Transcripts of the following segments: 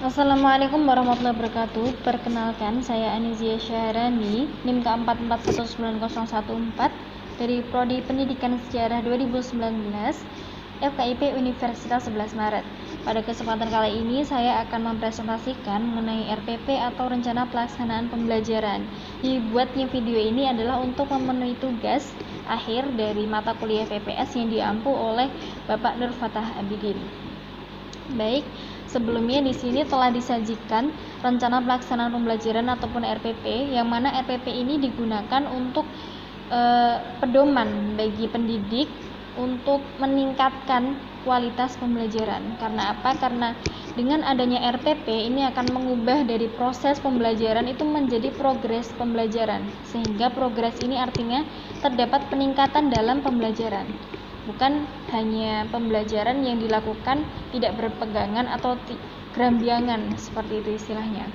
Assalamualaikum warahmatullahi wabarakatuh. Perkenalkan, saya Anizia Syahrani, NIM K441914 dari Prodi Pendidikan Sejarah 2019, FKIP Universitas 11 Maret. Pada kesempatan kali ini saya akan mempresentasikan mengenai RPP atau Rencana Pelaksanaan Pembelajaran. Dibuatnya video ini adalah untuk memenuhi tugas akhir dari mata kuliah PPS yang diampu oleh Bapak Nur Fatah Abidin. Baik, sebelumnya di sini telah disajikan rencana pelaksanaan pembelajaran ataupun RPP, yang mana RPP ini digunakan untuk pedoman bagi pendidik untuk meningkatkan kualitas pembelajaran. Karena apa? Karena dengan adanya RPP ini akan mengubah dari proses pembelajaran itu menjadi progres pembelajaran, sehingga progres ini artinya terdapat peningkatan dalam pembelajaran. Bukan hanya pembelajaran yang dilakukan tidak berpegangan atau gerambiangan, seperti itu istilahnya.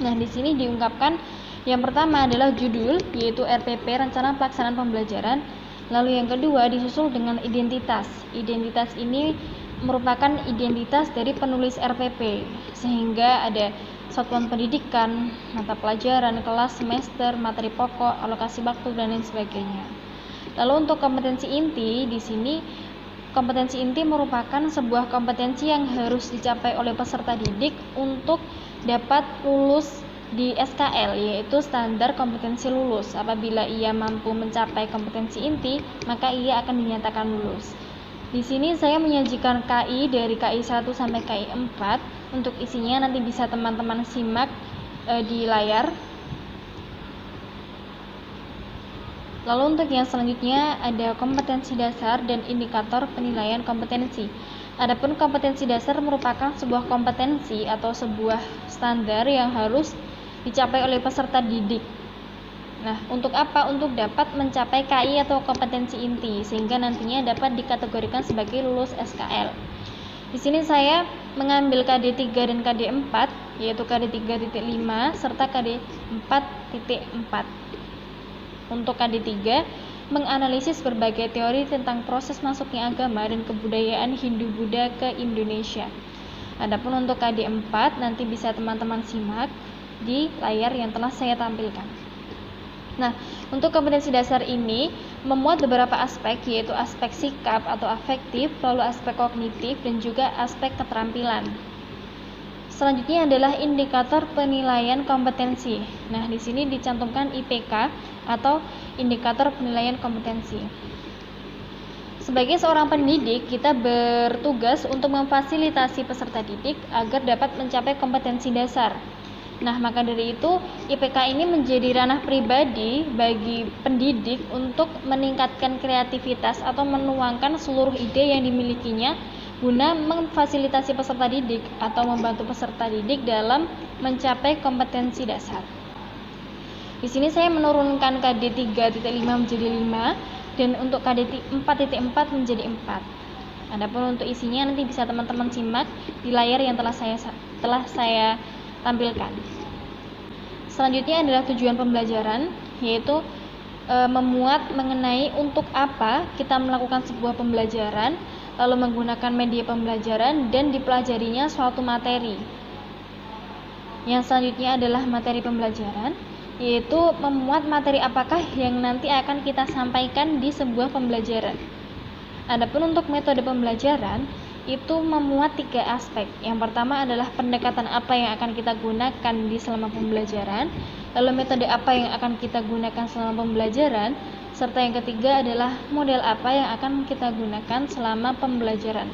Nah, di sini diungkapkan yang pertama adalah judul, yaitu RPP Rencana Pelaksanaan Pembelajaran. Lalu yang kedua disusul dengan identitas. Identitas ini merupakan identitas dari penulis RPP, sehingga ada satuan pendidikan, mata pelajaran, kelas, semester, materi pokok, alokasi waktu, dan lain sebagainya. Lalu untuk kompetensi inti, di sini kompetensi inti merupakan sebuah kompetensi yang harus dicapai oleh peserta didik untuk dapat lulus di SKL, yaitu standar kompetensi lulus. Apabila ia mampu mencapai kompetensi inti, maka ia akan dinyatakan lulus. Di sini saya menyajikan KI dari KI 1 sampai KI 4. Untuk isinya nanti bisa teman-teman simak di layar. Lalu untuk yang selanjutnya ada kompetensi dasar dan indikator penilaian kompetensi. Adapun kompetensi dasar merupakan sebuah kompetensi atau sebuah standar yang harus dicapai oleh peserta didik. Nah, untuk apa? Untuk dapat mencapai KI atau kompetensi inti, sehingga nantinya dapat dikategorikan sebagai lulus SKL. Di sini saya mengambil KD 3 dan KD 4, yaitu KD 3.5 serta KD 4.4. Untuk KD 3 menganalisis berbagai teori tentang proses masuknya agama dan kebudayaan Hindu-Buddha ke Indonesia. Adapun untuk KD 4 nanti bisa teman-teman simak di layar yang telah saya tampilkan. Nah, untuk kompetensi dasar ini memuat beberapa aspek, yaitu aspek sikap atau afektif, lalu aspek kognitif, dan juga aspek keterampilan. Selanjutnya adalah indikator penilaian kompetensi. Nah, di sini dicantumkan IPK atau indikator penilaian kompetensi. Sebagai seorang pendidik, kita bertugas untuk memfasilitasi peserta didik agar dapat mencapai kompetensi dasar. Nah, maka dari itu IPK ini menjadi ranah pribadi bagi pendidik untuk meningkatkan kreativitas atau menuangkan seluruh ide yang dimilikinya guna memfasilitasi peserta didik atau membantu peserta didik dalam mencapai kompetensi dasar. Di sini saya menurunkan KD 3.5 menjadi 5 dan untuk KD 4.4 menjadi 4. Adapun untuk isinya nanti bisa teman-teman simak di layar yang telah saya tampilkan. Selanjutnya adalah tujuan pembelajaran, yaitu memuat mengenai untuk apa kita melakukan sebuah pembelajaran, lalu menggunakan media pembelajaran dan dipelajarinya suatu materi. Yang selanjutnya adalah materi pembelajaran, yaitu memuat materi apakah yang nanti akan kita sampaikan di sebuah pembelajaran. Adapun untuk metode pembelajaran itu memuat 3 aspek. Yang pertama adalah pendekatan apa yang akan kita gunakan di selama pembelajaran, lalu metode apa yang akan kita gunakan selama pembelajaran, serta yang ketiga adalah model apa yang akan kita gunakan selama pembelajaran.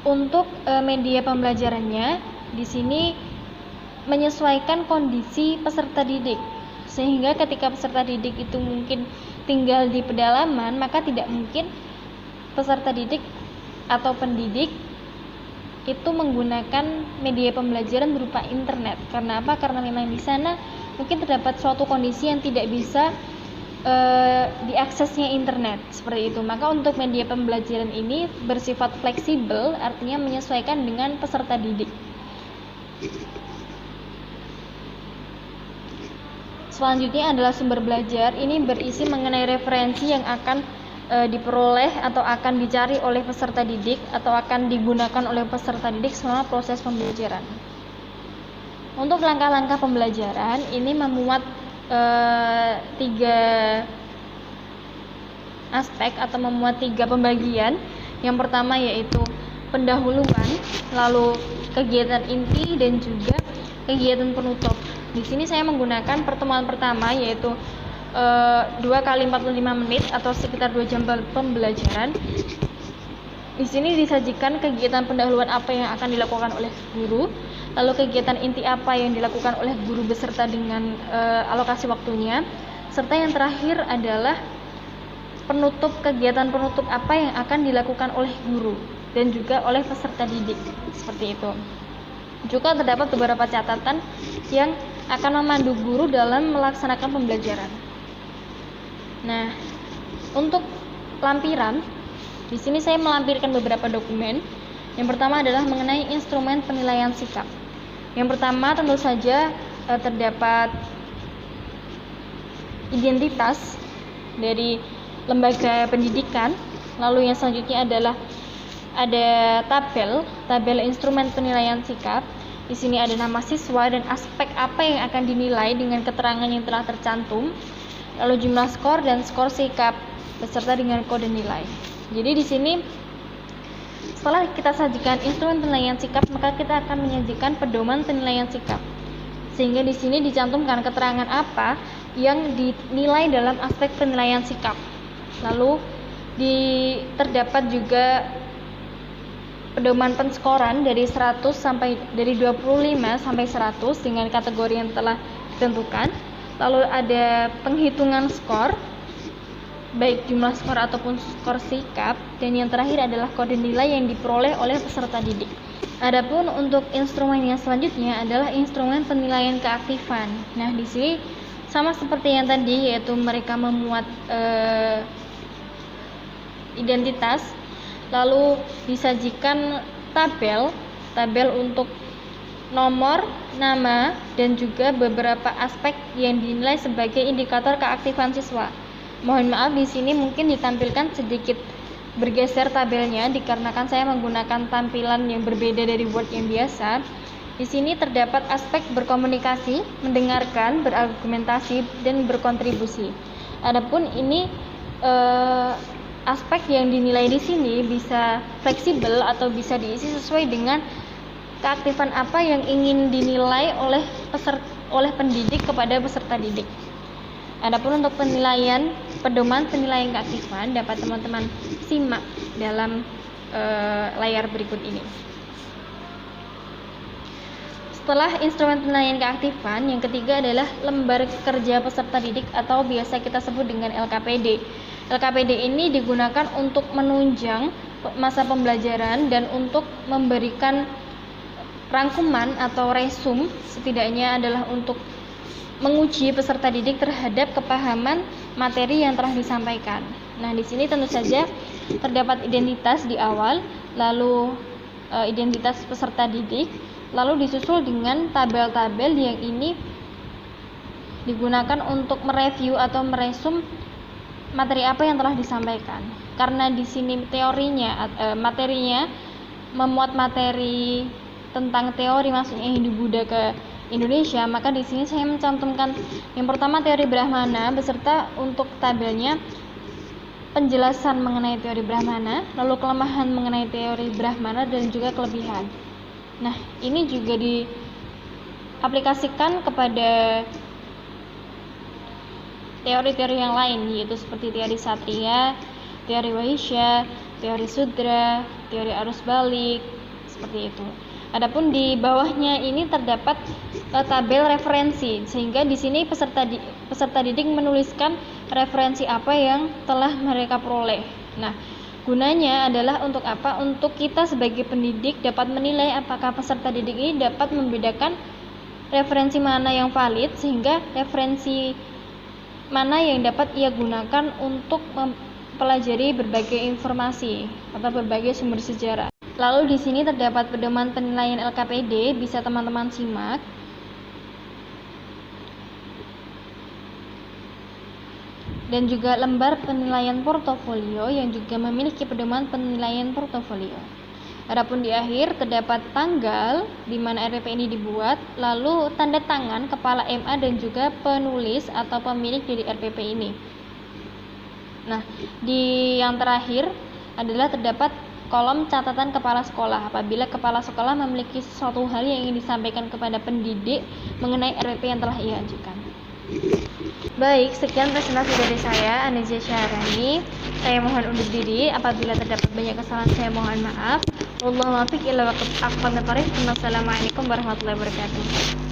Untuk media pembelajarannya di sini menyesuaikan kondisi peserta didik, sehingga ketika peserta didik itu mungkin tinggal di pedalaman, maka tidak mungkin peserta didik atau pendidik itu menggunakan media pembelajaran berupa internet. Karena apa? Karena memang di sana mungkin terdapat suatu kondisi yang tidak bisa diaksesnya internet, seperti itu. Maka untuk media pembelajaran ini bersifat fleksibel, artinya menyesuaikan dengan peserta didik. Selanjutnya adalah sumber belajar. Ini berisi mengenai referensi yang akan diperoleh atau akan dicari oleh peserta didik atau akan digunakan oleh peserta didik selama proses pembelajaran. Untuk langkah-langkah pembelajaran ini memuat 3 aspek atau memuat 3 pembagian. Yang pertama yaitu pendahuluan, lalu kegiatan inti dan juga kegiatan penutup. Di sini saya menggunakan pertemuan pertama yaitu 2 kali 45 menit atau sekitar 2 jam pembelajaran. Di sini disajikan kegiatan pendahuluan apa yang akan dilakukan oleh guru, lalu kegiatan inti apa yang dilakukan oleh guru beserta dengan alokasi waktunya, serta yang terakhir adalah kegiatan penutup apa yang akan dilakukan oleh guru dan juga oleh peserta didik, seperti itu. Juga terdapat beberapa catatan yang akan memandu guru dalam melaksanakan pembelajaran. Nah, untuk lampiran, di sini saya melampirkan beberapa dokumen. Yang pertama adalah mengenai instrumen penilaian sikap. Yang pertama tentu saja terdapat identitas dari lembaga pendidikan. Lalu yang selanjutnya adalah ada tabel instrumen penilaian sikap. Di sini ada nama siswa dan aspek apa yang akan dinilai dengan keterangan yang telah tercantum. Lalu jumlah skor dan skor sikap beserta dengan kode nilai. Jadi di sini setelah kita sajikan instrumen penilaian sikap, maka kita akan menyajikan pedoman penilaian sikap. Sehingga di sini dicantumkan keterangan apa yang dinilai dalam aspek penilaian sikap. Lalu terdapat juga pedoman penskoran dari 25 sampai 100 dengan kategori yang telah ditentukan. Lalu ada penghitungan skor, baik jumlah skor ataupun skor sikap, dan yang terakhir adalah kode nilai yang diperoleh oleh peserta didik. Adapun untuk instrumen yang selanjutnya adalah instrumen penilaian keaktifan. Nah, di sini sama seperti yang tadi, yaitu mereka memuat identitas, lalu disajikan tabel untuk nomor, nama, dan juga beberapa aspek yang dinilai sebagai indikator keaktifan siswa. Mohon maaf, di sini mungkin ditampilkan sedikit bergeser tabelnya dikarenakan saya menggunakan tampilan yang berbeda dari Word yang biasa. Di sini terdapat aspek berkomunikasi, mendengarkan, berargumentasi, dan berkontribusi. Adapun ini aspek yang dinilai di sini bisa fleksibel atau bisa diisi sesuai dengan keaktifan apa yang ingin dinilai oleh pendidik kepada peserta didik. Adapun untuk pedoman penilaian keaktifan dapat teman-teman simak dalam layar berikut ini. Setelah instrumen penilaian keaktifan, yang ketiga adalah lembar kerja peserta didik atau biasa kita sebut dengan LKPD. LKPD ini digunakan untuk menunjang masa pembelajaran dan untuk memberikan rangkuman atau resum, setidaknya adalah untuk menguji peserta didik terhadap kepahaman materi yang telah disampaikan. Nah, di sini tentu saja terdapat identitas di awal, lalu identitas peserta didik, lalu disusul dengan tabel-tabel yang ini digunakan untuk mereview atau meresum materi apa yang telah disampaikan. Karena di sini materinya memuat materi tentang teori, maksudnya Hindu Buddha ke Indonesia, maka di sini saya mencantumkan yang pertama teori Brahmana beserta untuk tabelnya penjelasan mengenai teori Brahmana, lalu kelemahan mengenai teori Brahmana dan juga kelebihan. Nah, ini juga diaplikasikan kepada teori-teori yang lain, yaitu seperti teori Satria, teori Waisya, teori Sudra, teori arus balik, seperti itu. Adapun di bawahnya ini terdapat tabel referensi, sehingga di sini peserta didik menuliskan referensi apa yang telah mereka peroleh. Nah, gunanya adalah untuk apa? Untuk kita sebagai pendidik dapat menilai apakah peserta didik ini dapat membedakan referensi mana yang valid, sehingga referensi mana yang dapat ia gunakan untuk mempelajari berbagai informasi atau berbagai sumber sejarah. Lalu di sini terdapat pedoman penilaian LKPD, bisa teman-teman simak. dan juga lembar penilaian portofolio yang juga memiliki pedoman penilaian portofolio. Adapun di akhir terdapat tanggal di mana RPP ini dibuat, lalu tanda tangan kepala MA dan juga penulis atau pemilik dari RPP ini. Nah, di yang terakhir adalah terdapat kolom catatan kepala sekolah apabila kepala sekolah memiliki sesuatu hal yang ingin disampaikan kepada pendidik mengenai RPP yang telah ia ajukan. Baik, sekian presentasi dari saya, Anizia Syahrani. Saya mohon undur diri. Apabila terdapat banyak kesalahan, saya mohon maaf. Wassalamualaikum warahmatullahi wabarakatuh.